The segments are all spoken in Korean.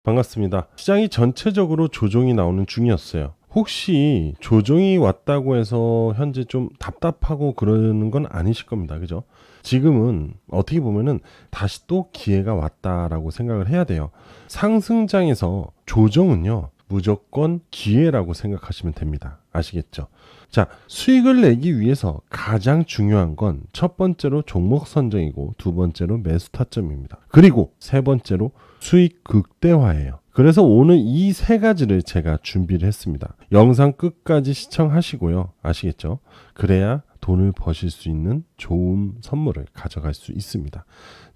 반갑습니다. 시장이 전체적으로 조정이 나오는 중이었어요. 혹시 조정이 왔다고 해서 현재 좀 답답하고 그러는 건 아니실 겁니다. 그죠? 지금은 어떻게 보면은 다시 또 기회가 왔다라고 생각을 해야 돼요. 상승장에서 조정은요, 무조건 기회라고 생각하시면 됩니다. 아시겠죠? 자, 수익을 내기 위해서 가장 중요한 건 첫 번째로 종목 선정이고 두 번째로 매수 타점입니다. 그리고 세 번째로 수익 극대화예요. 그래서 오늘 이 세 가지를 제가 준비를 했습니다. 영상 끝까지 시청하시고요. 아시겠죠? 그래야 돈을 버실 수 있는 좋은 선물을 가져갈 수 있습니다.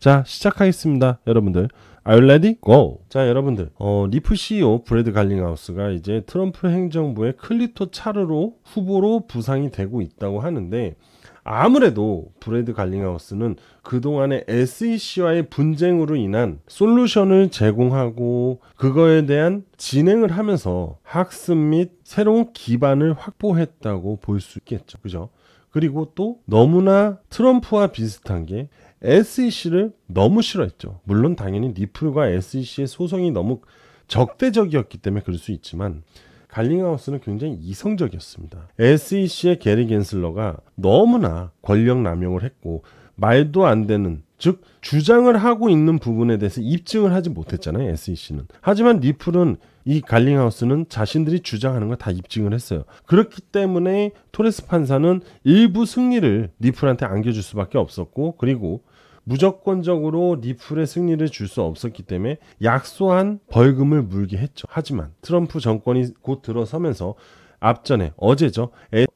자, 시작하겠습니다. 여러분들 Are you ready? Go! 자, 여러분들 리플 CEO 브래드 갈링하우스가 이제 트럼프 행정부의 클리토 차르로 후보로 부상이 되고 있다고 하는데, 아무래도 브래드 갈링하우스는 그동안의 SEC와의 분쟁으로 인한 솔루션을 제공하고 그거에 대한 진행을 하면서 학습 및 새로운 기반을 확보했다고 볼 수 있겠죠. 그죠? 그리고 또 너무나 트럼프와 비슷한 게 SEC를 너무 싫어했죠. 물론 당연히 리플과 SEC의 소송이 너무 적대적이었기 때문에 그럴 수 있지만 갈링하우스는 굉장히 이성적이었습니다. SEC의 게리 갠슬러가 너무나 권력 남용을 했고 말도 안 되는, 즉 주장을 하고 있는 부분에 대해서 입증을 하지 못했잖아요. SEC는. 하지만 리플은 이 갈링하우스는 자신들이 주장하는 걸 다 입증을 했어요. 그렇기 때문에 토레스 판사는 일부 승리를 리플한테 안겨줄 수밖에 없었고, 그리고 무조건적으로 리플의 승리를 줄 수 없었기 때문에 약소한 벌금을 물게 했죠. 하지만 트럼프 정권이 곧 들어서면서 앞전에 어제죠,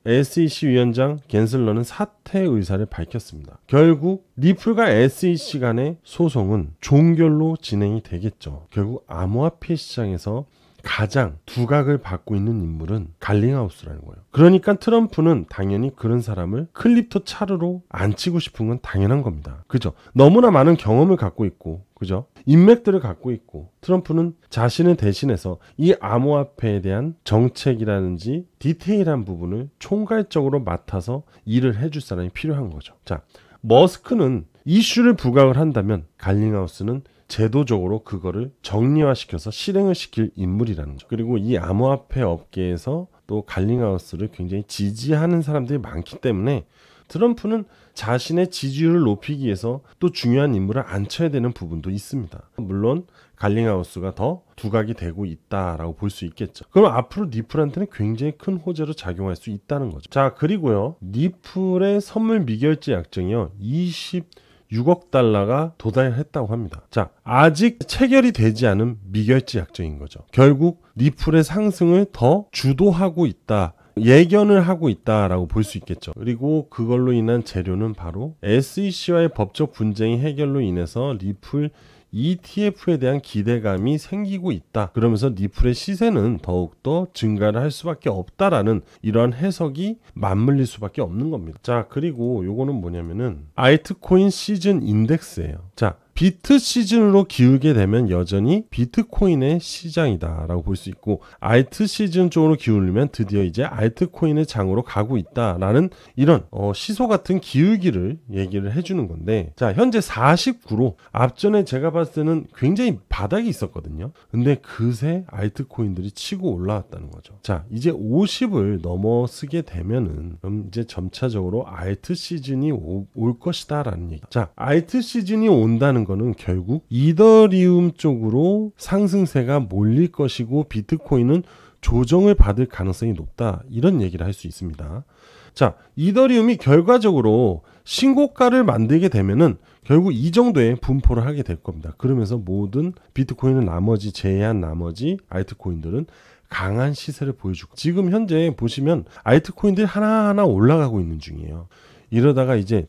SEC 위원장 갠슬러는 사퇴 의사를 밝혔습니다. 결국 리플과 SEC 간의 소송은 종결로 진행이 되겠죠. 결국 암호화폐 시장에서 가장 두각을 받고 있는 인물은 갈링하우스라는 거예요. 그러니까 트럼프는 당연히 그런 사람을 클리토 차르로 앉히고 싶은 건 당연한 겁니다. 그죠? 너무나 많은 경험을 갖고 있고, 그죠? 인맥들을 갖고 있고, 트럼프는 자신을 대신해서 이 암호화폐에 대한 정책이라든지 디테일한 부분을 총괄적으로 맡아서 일을 해줄 사람이 필요한 거죠. 자, 머스크는 이슈를 부각을 한다면 갈링하우스는 제도적으로 그거를 정리화시켜서 실행을 시킬 인물이라는 거죠. 그리고 이 암호화폐 업계에서 또 갈링하우스를 굉장히 지지하는 사람들이 많기 때문에 트럼프는 자신의 지지율을 높이기 위해서 또 중요한 인물을 앉혀야 되는 부분도 있습니다. 물론 갈링하우스가 더 두각이 되고 있다라고 볼 수 있겠죠. 그럼 앞으로 리플한테는 굉장히 큰 호재로 작용할 수 있다는 거죠. 자, 그리고요, 리플의 선물 미결제 약정이요, 26억 달러가 도달했다고 합니다. 자, 아직 체결이 되지 않은 미결제 약정인 거죠. 결국 리플의 상승을 더 주도하고 있다, 예견을 하고 있다라고 볼 수 있겠죠. 그리고 그걸로 인한 재료는 바로 SEC와의 법적 분쟁의 해결로 인해서 리플 ETF에 대한 기대감이 생기고 있다. 그러면서 리플의 시세는 더욱더 증가를 할 수밖에 없다라는 이러한 해석이 맞물릴 수밖에 없는 겁니다. 자, 그리고 요거는 뭐냐면은 알트코인 시즌 인덱스예요. 자, 비트 시즌으로 기울게 되면 여전히 비트코인의 시장이다라고 볼 수 있고, 알트 시즌 쪽으로 기울면 드디어 이제 알트코인의 장으로 가고 있다라는 이런 시소 같은 기울기를 얘기를 해주는 건데, 자, 현재 49로 앞전에 제가 봤을 때는 굉장히 바닥이 있었거든요. 근데 그새 알트코인들이 치고 올라왔다는 거죠. 자, 이제 50을 넘어서게 되면은 그럼 이제 점차적으로 알트 시즌이 올 것이다라는 얘기. 자, 알트 시즌이 온다는 거는 결국 이더리움 쪽으로 상승세가 몰릴 것이고 비트코인은 조정을 받을 가능성이 높다, 이런 얘기를 할 수 있습니다. 자, 이더리움이 결과적으로 신고가를 만들게 되면은 결국 이 정도의 분포를 하게 될 겁니다. 그러면서 모든 비트코인은 나머지 제외한 나머지 알트코인들은 강한 시세를 보여주고, 지금 현재 보시면 알트코인들이 하나하나 올라가고 있는 중이에요. 이러다가 이제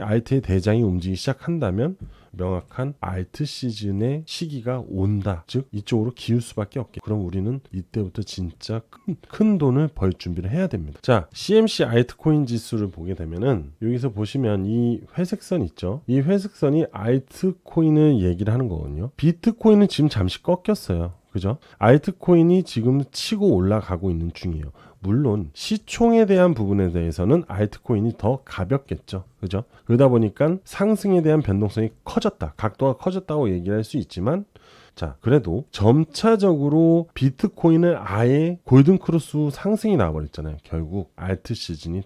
알트의 대장이 움직이기 시작한다면 명확한 알트 시즌의 시기가 온다. 즉 이쪽으로 기울 수밖에 없겠죠. 그럼 우리는 이때부터 진짜 큰 돈을 벌 준비를 해야 됩니다. 자, CMC 알트코인 지수를 보게 되면은 여기서 보시면 이 회색선 있죠. 이 회색선이 알트코인을 얘기를 하는 거거든요. 비트코인은 지금 잠시 꺾였어요. 그죠? 알트코인이 지금 치고 올라가고 있는 중이에요. 물론 시총에 대한 부분에 대해서는 알트코인이 더 가볍겠죠. 그죠? 그러다 보니까 상승에 대한 변동성이 커졌다, 각도가 커졌다고 얘기를 할 수 있지만 자, 그래도 점차적으로 비트코인을 아예 골든크로스 상승이 나와버렸잖아요. 결국 알트 시즌이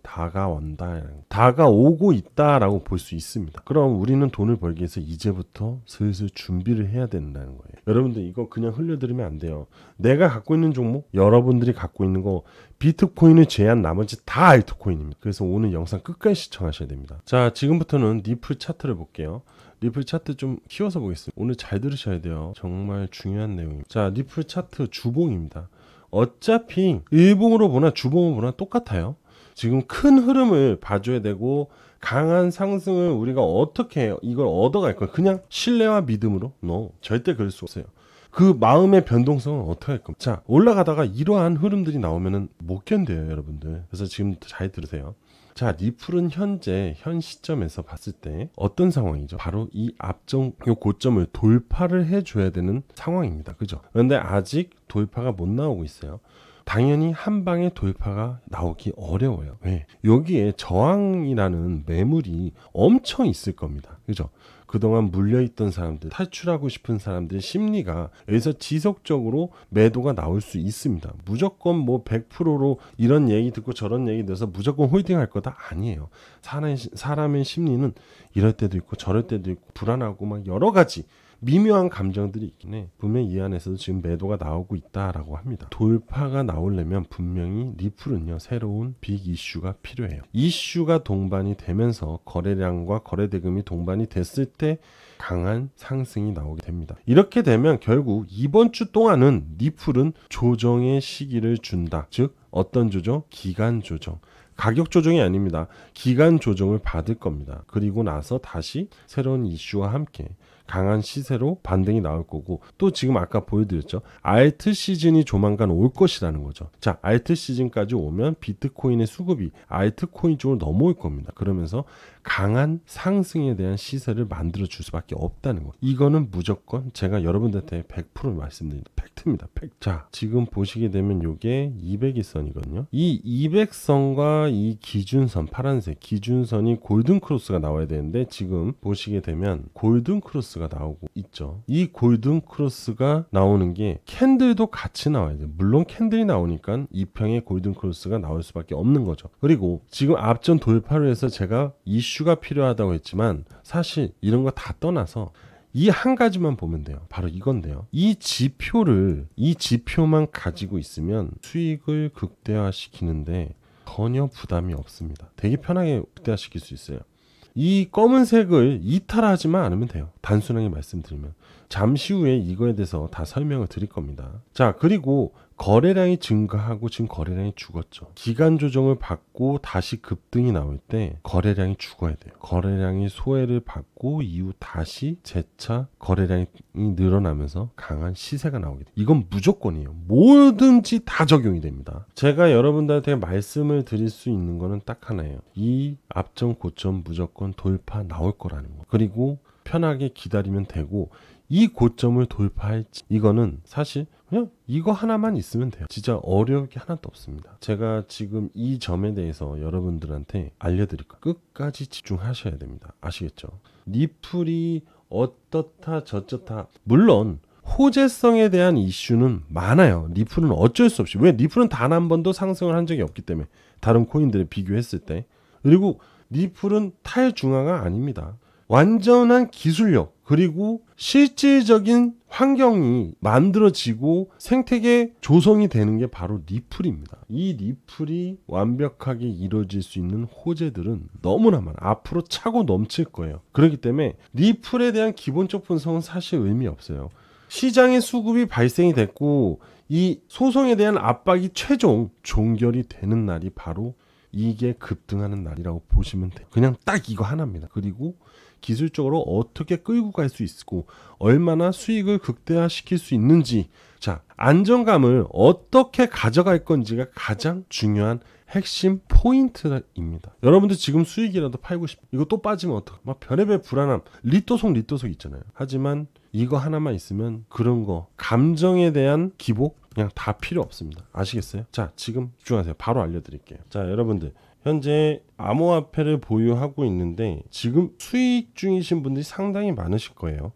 다가오고 있다라고 볼 수 있습니다. 그럼 우리는 돈을 벌기 위해서 이제부터 슬슬 준비를 해야 된다는 거예요. 여러분들 이거 그냥 흘려들으면 안 돼요. 내가 갖고 있는 종목, 여러분들이 갖고 있는 거 비트코인을 제한 나머지 다 알트코인입니다. 그래서 오늘 영상 끝까지 시청하셔야 됩니다. 자, 지금부터는 리플 차트를 볼게요. 리플 차트 좀 키워서 보겠습니다. 오늘 잘 들으셔야 돼요. 정말 중요한 내용입니다. 자, 리플 차트 주봉입니다. 어차피 일봉으로 보나 주봉으로 보나 똑같아요. 지금 큰 흐름을 봐줘야 되고 강한 상승을 우리가 어떻게 이걸 얻어갈 거야. 그냥 신뢰와 믿음으로? No, 절대 그럴 수 없어요. 그 마음의 변동성은 어떻게 할 겁니까? 자, 올라가다가 이러한 흐름들이 나오면은 못 견뎌요, 여러분들. 그래서 지금 잘 들으세요. 자, 리플은 현재 현 시점에서 봤을 때 어떤 상황이죠? 바로 이 앞전 요 고점을 돌파를 해줘야 되는 상황입니다. 그죠? 그런데 아직 돌파가 못 나오고 있어요. 당연히 한 방에 돌파가 나오기 어려워요. 왜? 여기에 저항이라는 매물이 엄청 있을 겁니다. 그죠? 그동안 물려있던 사람들, 탈출하고 싶은 사람들의 심리가 여기서 지속적으로 매도가 나올 수 있습니다. 무조건 뭐 100%로 이런 얘기 듣고 저런 얘기 들어서 무조건 홀딩할 거다? 아니에요. 사람의 심리는 이럴 때도 있고 저럴 때도 있고 불안하고 막 여러 가지 미묘한 감정들이 있긴 해. 분명히 이 안에서도 지금 매도가 나오고 있다라고 합니다. 돌파가 나오려면 분명히 리플은요, 새로운 빅 이슈가 필요해요. 이슈가 동반이 되면서 거래량과 거래대금이 동반이 됐을 때 강한 상승이 나오게 됩니다. 이렇게 되면 결국 이번 주 동안은 리플은 조정의 시기를 준다. 즉 어떤 조정? 기간 조정. 가격 조정이 아닙니다. 기간 조정을 받을 겁니다. 그리고 나서 다시 새로운 이슈와 함께 강한 시세로 반등이 나올 거고, 또 지금 아까 보여드렸죠. 알트 시즌이 조만간 올 것이라는 거죠. 자, 알트 시즌까지 오면 비트코인의 수급이 알트코인 쪽으로 넘어올 겁니다. 그러면서 강한 상승에 대한 시세를 만들어 줄 수밖에 없다는 거. 이거는 무조건 제가 여러분들한테 100% 말씀드립니다. 팩트입니다. 팩트. 자, 지금 보시게 되면 이게 200일선이거든요. 이 200선과 이 기준선, 파란색 기준선이 골든크로스가 나와야 되는데 지금 보시게 되면 골든크로스가 나오고 있죠. 이 골든크로스가 나오는 게 캔들도 같이 나와야 돼요. 물론 캔들이 나오니까 2평의 골든크로스가 나올 수밖에 없는 거죠. 그리고 지금 앞전 돌파를 해서 제가 이슈가 필요하다고 했지만 사실 이런 거 다 떠나서 이 한 가지만 보면 돼요. 바로 이건데요. 이 지표만 가지고 있으면 수익을 극대화시키는데 전혀 부담이 없습니다. 되게 편하게 극대화시킬 수 있어요. 이 검은색을 이탈하지만 않으면 돼요. 단순하게 말씀드리면. 잠시 후에 이거에 대해서 다 설명을 드릴 겁니다. 자, 그리고 거래량이 증가하고 지금 거래량이 죽었죠. 기간 조정을 받고 다시 급등이 나올 때 거래량이 죽어야 돼요. 거래량이 소외를 받고 이후 다시 재차 거래량이 늘어나면서 강한 시세가 나오게 돼요. 이건 무조건이에요. 뭐든지 다 적용이 됩니다. 제가 여러분들한테 말씀을 드릴 수 있는 거는 딱 하나예요. 이 앞전 고점 무조건 돌파 나올 거라는 거. 그리고 편하게 기다리면 되고, 이 고점을 돌파할지, 이거는 사실 그냥 이거 하나만 있으면 돼요. 진짜 어려울 게 하나도 없습니다. 제가 지금 이 점에 대해서 여러분들한테 알려드릴 거예요. 끝까지 집중하셔야 됩니다. 아시겠죠? 리플이 어떻다 저쩌다, 물론 호재성에 대한 이슈는 많아요. 리플은 어쩔 수 없이, 왜? 리플은 단 한 번도 상승을 한 적이 없기 때문에, 다른 코인들을 비교했을 때. 그리고 리플은 탈중앙화 아닙니다. 완전한 기술력, 그리고 실질적인 환경이 만들어지고 생태계 조성이 되는 게 바로 리플입니다. 이 리플이 완벽하게 이루어질 수 있는 호재들은 너무나 많아. 앞으로 차고 넘칠 거예요. 그렇기 때문에 리플에 대한 기본적 분석은 사실 의미 없어요. 시장의 수급이 발생이 됐고 이 소송에 대한 압박이 최종 종결이 되는 날이 바로 이게 급등하는 날이라고 보시면 돼요. 그냥 딱 이거 하나입니다. 그리고 기술적으로 어떻게 끌고 갈 수 있고 얼마나 수익을 극대화시킬 수 있는지, 자, 안정감을 어떻게 가져갈 건지가 가장 중요한 핵심 포인트입니다. 여러분들 지금 수익이라도 팔고 싶어. 이거 또 빠지면 어떡해. 막 별의별 불안함, 리또속 있잖아요. 하지만 이거 하나만 있으면 그런 거, 감정에 대한 기복 그냥 다 필요 없습니다. 아시겠어요? 자, 지금 집중하세요. 바로 알려드릴게요. 자, 여러분들 현재 암호화폐를 보유하고 있는데 지금 수익 중이신 분들이 상당히 많으실 거예요.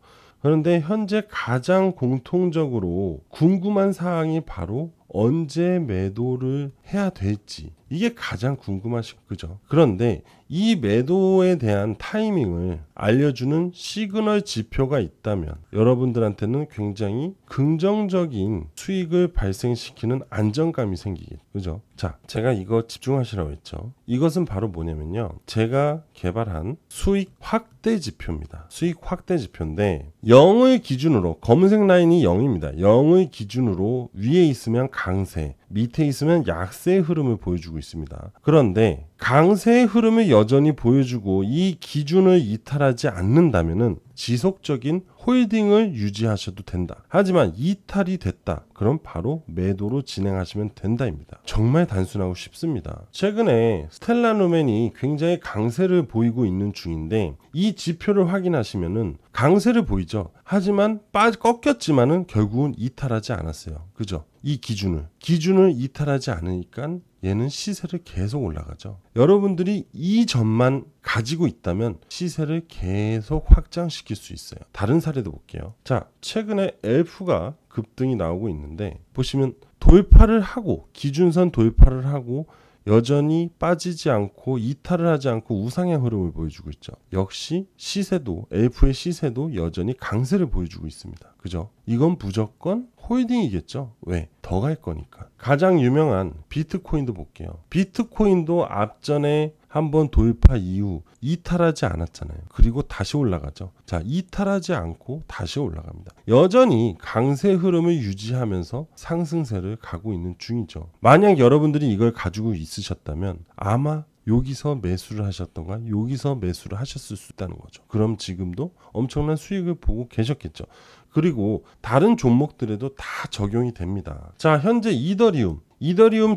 그런데 현재 가장 공통적으로 궁금한 사항이 바로 언제 매도를 해야 될지, 이게 가장 궁금하실 거죠. 그런데 이 매도에 대한 타이밍을 알려주는 시그널 지표가 있다면 여러분들한테는 굉장히 긍정적인 수익을 발생시키는 안정감이 생기겠죠. 그죠? 자, 제가 이거 집중하시라고 했죠. 이것은 바로 뭐냐면요, 제가 개발한 수익 확대 지표입니다. 수익 확대 지표인데 0을 기준으로, 검은색 라인이 0입니다. 0을 기준으로 위에 있으면 강세, 밑에 있으면 약세의 흐름을 보여주고 있습니다. 그런데 강세의 흐름을 여전히 보여주고 이 기준을 이탈하지 않는다면은 지속적인 홀딩을 유지하셔도 된다. 하지만 이탈이 됐다. 그럼 바로 매도로 진행하시면 된다입니다. 정말 단순하고 쉽습니다. 최근에 스텔라루멘이 굉장히 강세를 보이고 있는 중인데 이 지표를 확인하시면은 강세를 보이죠. 하지만 꺾였지만은 결국은 이탈하지 않았어요. 그죠? 이 기준을 이탈하지 않으니까 얘는 시세를 계속 올라가죠. 여러분들이 이 점만 가지고 있다면 시세를 계속 확장시킬 수 있어요. 다른 사례도 볼게요. 자, 최근에 엘프가 급등이 나오고 있는데 보시면 돌파를 하고, 기준선 돌파를 하고 여전히 빠지지 않고 이탈을 하지 않고 우상향 흐름을 보여주고 있죠. 역시 시세도, 엘프의 시세도 여전히 강세를 보여주고 있습니다. 그죠? 이건 무조건 홀딩이겠죠. 왜? 더 갈 거니까. 가장 유명한 비트코인도 볼게요. 비트코인도 앞전에 한번 돌파 이후 이탈하지 않았잖아요. 그리고 다시 올라가죠. 자, 이탈하지 않고 다시 올라갑니다. 여전히 강세 흐름을 유지하면서 상승세를 가고 있는 중이죠. 만약 여러분들이 이걸 가지고 있으셨다면 아마 여기서 매수를 하셨던가 여기서 매수를 하셨을 수 있다는 거죠. 그럼 지금도 엄청난 수익을 보고 계셨겠죠. 그리고 다른 종목들에도 다 적용이 됩니다. 자, 현재 이더리움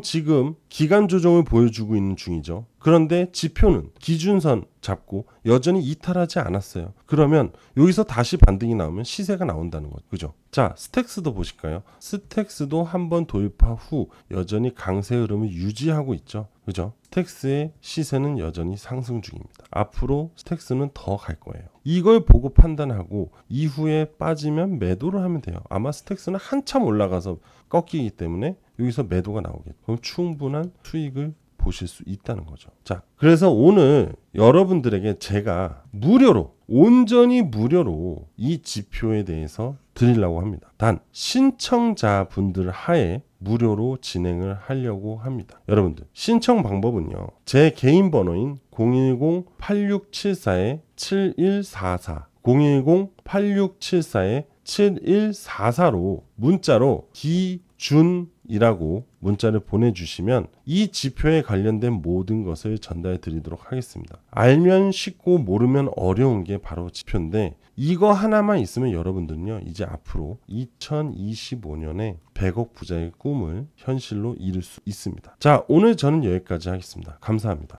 지금 기간 조정을 보여주고 있는 중이죠. 그런데 지표는 기준선 잡고 여전히 이탈하지 않았어요. 그러면 여기서 다시 반등이 나오면 시세가 나온다는 거죠. 그죠? 자, 스택스도 보실까요? 스택스도 한번 돌파 후 여전히 강세 흐름을 유지하고 있죠. 그죠? 스택스의 시세는 여전히 상승 중입니다. 앞으로 스택스는 더 갈 거예요. 이걸 보고 판단하고 이후에 빠지면 매도를 하면 돼요. 아마 스택스는 한참 올라가서 꺾이기 때문에 여기서 매도가 나오겠죠. 그럼 충분한 수익을 보실 수 있다는 거죠. 자, 그래서 오늘 여러분들에게 제가 무료로, 온전히 무료로 이 지표에 대해서 드리려고 합니다. 단 신청자분들 하에 무료로 진행을 하려고 합니다. 여러분들, 신청 방법은요, 제 개인 번호인 010-8674-7144 010-8674-7144로 문자로 기준이라고 문자를 보내주시면 이 지표에 관련된 모든 것을 전달해 드리도록 하겠습니다. 알면 쉽고 모르면 어려운 게 바로 지표인데 이거 하나만 있으면 여러분들은요, 이제 앞으로 2025년에 100억 부자의 꿈을 현실로 이룰 수 있습니다. 자, 오늘 저는 여기까지 하겠습니다. 감사합니다.